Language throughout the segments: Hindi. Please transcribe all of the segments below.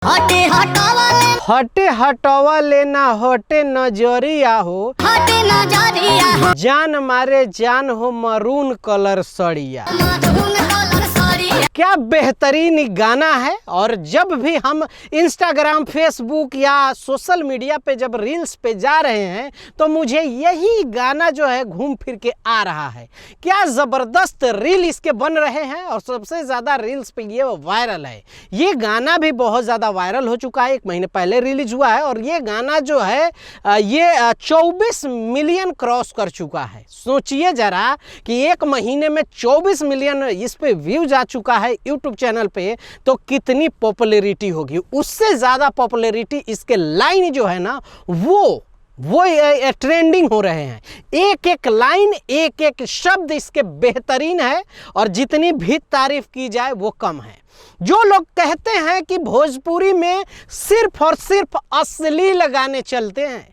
हटे हटवा लेना हटे नजरिया हो, जान मारे जान हो मरून कलर सड़िया। क्या बेहतरीन गाना है। और जब भी हम इंस्टाग्राम, फेसबुक या सोशल मीडिया पे जब रील्स पे जा रहे हैं तो मुझे यही गाना जो है घूम फिर के आ रहा है। क्या ज़बरदस्त रील इसके बन रहे हैं और सबसे ज़्यादा रील्स पे ये वायरल है। ये गाना भी बहुत ज़्यादा वायरल हो चुका है, 1 महीने पहले रिलीज हुआ है और ये गाना जो है ये 24 मिलियन क्रॉस कर चुका है। सोचिए ज़रा कि 1 महीने में 24 मिलियन इस पे व्यूज आ चुका है यूट्यूब चैनल पे, तो कितनी पॉपुलैरिटी होगी। उससे ज़्यादा पॉपुलैरिटी इसके लाइन जो है ना वो ट्रेंडिंग हो रहे हैं। एक एक लाइन, एक एक शब्द इसके बेहतरीन है और जितनी भी तारीफ की जाए वो कम है। जो लोग कहते हैं कि भोजपुरी में सिर्फ और सिर्फ अश्लील गाने चलते हैं,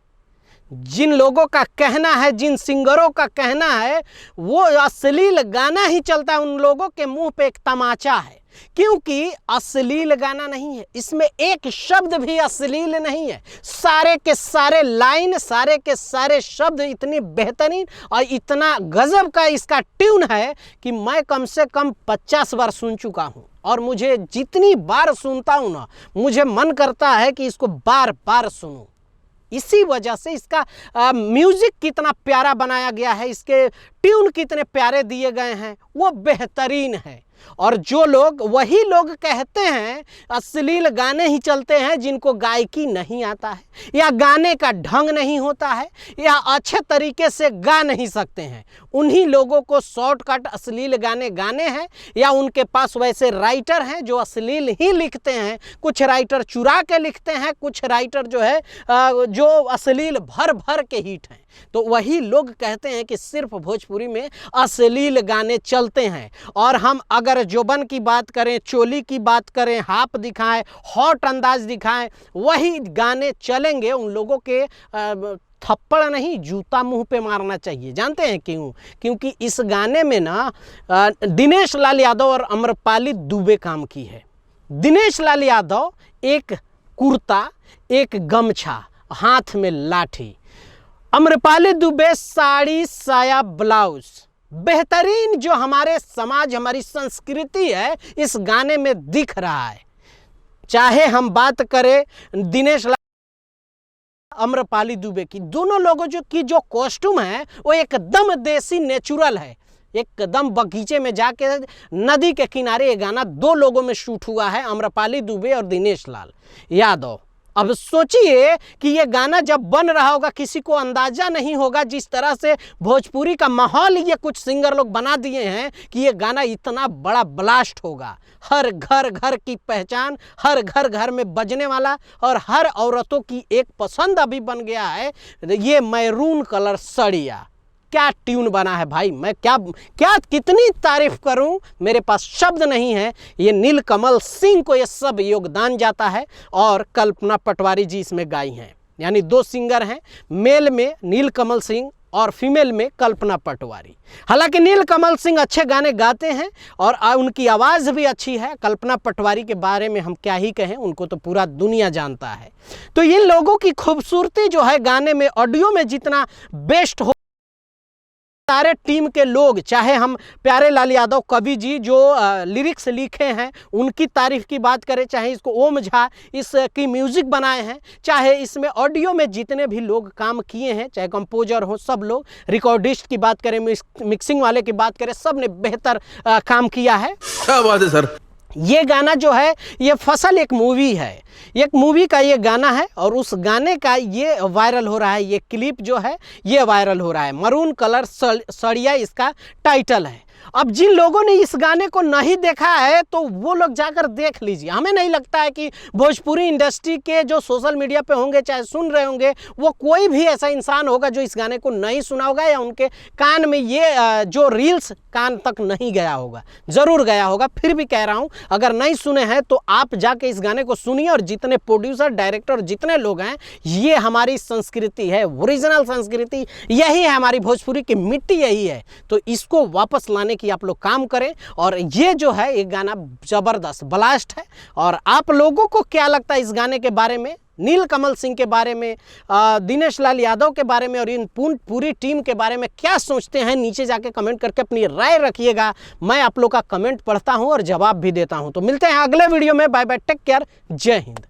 जिन लोगों का कहना है, जिन सिंगरों का कहना है वो अश्लील गाना ही चलता है, उन लोगों के मुंह पे एक तमाचा है। क्योंकि अश्लील गाना नहीं है, इसमें एक शब्द भी अश्लील नहीं है। सारे के सारे लाइन, सारे के सारे शब्द इतनी बेहतरीन और इतना गजब का इसका ट्यून है कि मैं कम से कम 50 बार सुन चुका हूँ और मुझे जितनी बार सुनता हूँ ना, मुझे मन करता है कि इसको बार बार सुनूं। इसी वजह से इसका म्यूज़िक कितना प्यारा बनाया गया है, इसके ट्यून कितने प्यारे दिए गए हैं, वो बेहतरीन है। और जो लोग, वही लोग कहते हैं अश्लील गाने ही चलते हैं जिनको गायकी नहीं आता है या गाने का ढंग नहीं होता है या अच्छे तरीके से गा नहीं सकते हैं, उन्हीं लोगों को शॉर्टकट अश्लील गाने गाने हैं। या उनके पास वैसे राइटर हैं जो अश्लील ही लिखते हैं। कुछ राइटर चुरा के लिखते हैं, कुछ राइटर जो है जो अश्लील भर भर के हिट हैं। तो वही लोग कहते हैं कि सिर्फ भोजपुरी में अश्लील गाने चलते हैं। और हम अगर जोबन की बात करें, चोली की बात करें, हाफ दिखाएं, हॉट अंदाज दिखाएं, वही गाने चलेंगे। उन लोगों के थप्पड़ नहीं, जूता मुंह पे मारना चाहिए। जानते हैं क्यों? क्योंकि इस गाने में ना दिनेश लाल यादव और अम्रपाली दुबे काम की है। दिनेश लाल यादव एक कुर्ता, एक गमछा, हाथ में लाठी। अम्रपाली दुबे साड़ी, साया, ब्लाउज। बेहतरीन जो हमारे समाज, हमारी संस्कृति है इस गाने में दिख रहा है। चाहे हम बात करें दिनेश लाल, अम्रपाली दुबे की, दोनों लोगों की जो कॉस्ट्यूम है वो एकदम देसी, नेचुरल है। एकदम बगीचे में जाके नदी के किनारे ये गाना 2 लोगों में शूट हुआ है, अम्रपाली दुबे और दिनेश लाल यादव। अब सोचिए कि ये गाना जब बन रहा होगा, किसी को अंदाजा नहीं होगा जिस तरह से भोजपुरी का माहौल ये कुछ सिंगर लोग बना दिए हैं कि ये गाना इतना बड़ा ब्लास्ट होगा। हर घर घर की पहचान, हर घर घर में बजने वाला और हर औरतों की एक पसंद अभी बन गया है ये मैरून कलर सड़िया। क्या ट्यून बना है भाई, मैं क्या कितनी तारीफ करूं, मेरे पास शब्द नहीं है। ये नीलकमल सिंह को ये सब योगदान जाता है और कल्पना पटवारी जी इसमें गाई हैं। यानी 2 सिंगर हैं, मेल में नीलकमल सिंह और फीमेल में कल्पना पटवारी। हालांकि नीलकमल सिंह अच्छे गाने गाते हैं और उनकी आवाज़ भी अच्छी है। कल्पना पटवारी के बारे में हम क्या ही कहें, उनको तो पूरा दुनिया जानता है। तो इन लोगों की खूबसूरती जो है गाने में, ऑडियो में जितना बेस्ट हो, सारे टीम के लोग, चाहे हम प्यारे लाल यादव कवि जी जो लिरिक्स लिखे हैं उनकी तारीफ की बात करें, चाहे इसको ओम झा इसकी म्यूज़िक बनाए हैं, चाहे इसमें ऑडियो में जितने भी लोग काम किए हैं, चाहे कंपोजर हो, सब लोग, रिकॉर्डिस्ट की बात करें, मिक्सिंग वाले की बात करें, सब ने बेहतर काम किया है। क्या बात है सर। ये गाना जो है ये फसल एक मूवी है, एक मूवी का ये गाना है और उस गाने का ये वायरल हो रहा है। ये क्लिप जो है ये वायरल हो रहा है। मरून कलर सड़िया इसका टाइटल है। अब जिन लोगों ने इस गाने को नहीं देखा है तो वो लोग जाकर देख लीजिए। हमें नहीं लगता है कि भोजपुरी इंडस्ट्री के जो सोशल मीडिया पे होंगे, चाहे सुन रहे होंगे, वो कोई भी ऐसा इंसान होगा जो इस गाने को नहीं सुना होगा या उनके कान में ये जो रील्स कान तक नहीं गया होगा। ज़रूर गया होगा। फिर भी कह रहा हूँ, अगर नहीं सुने हैं तो आप जाके इस गाने को सुनिए। और जितने प्रोड्यूसर, डायरेक्टर, जितने लोग हैं, ये हमारी संस्कृति है, ओरिजिनल संस्कृति यही है, हमारी भोजपुरी की मिट्टी यही है। तो इसको वापस लाने कि आप लोग काम करें। और ये जो है ये गाना ज़बरदस्त ब्लास्ट है। और आप लोगों को क्या लगता है इस गाने के बारे में, नीलकमल सिंह के बारे में, दिनेश लाल यादव के बारे में और इन पूरी टीम के बारे में क्या सोचते हैं, नीचे जाके कमेंट करके अपनी राय रखिएगा। मैं आप लोग का कमेंट पढ़ता हूं और जवाब भी देता हूं। तो मिलते हैं अगले वीडियो में। बाय बाय, टेक केयर, जय हिंद।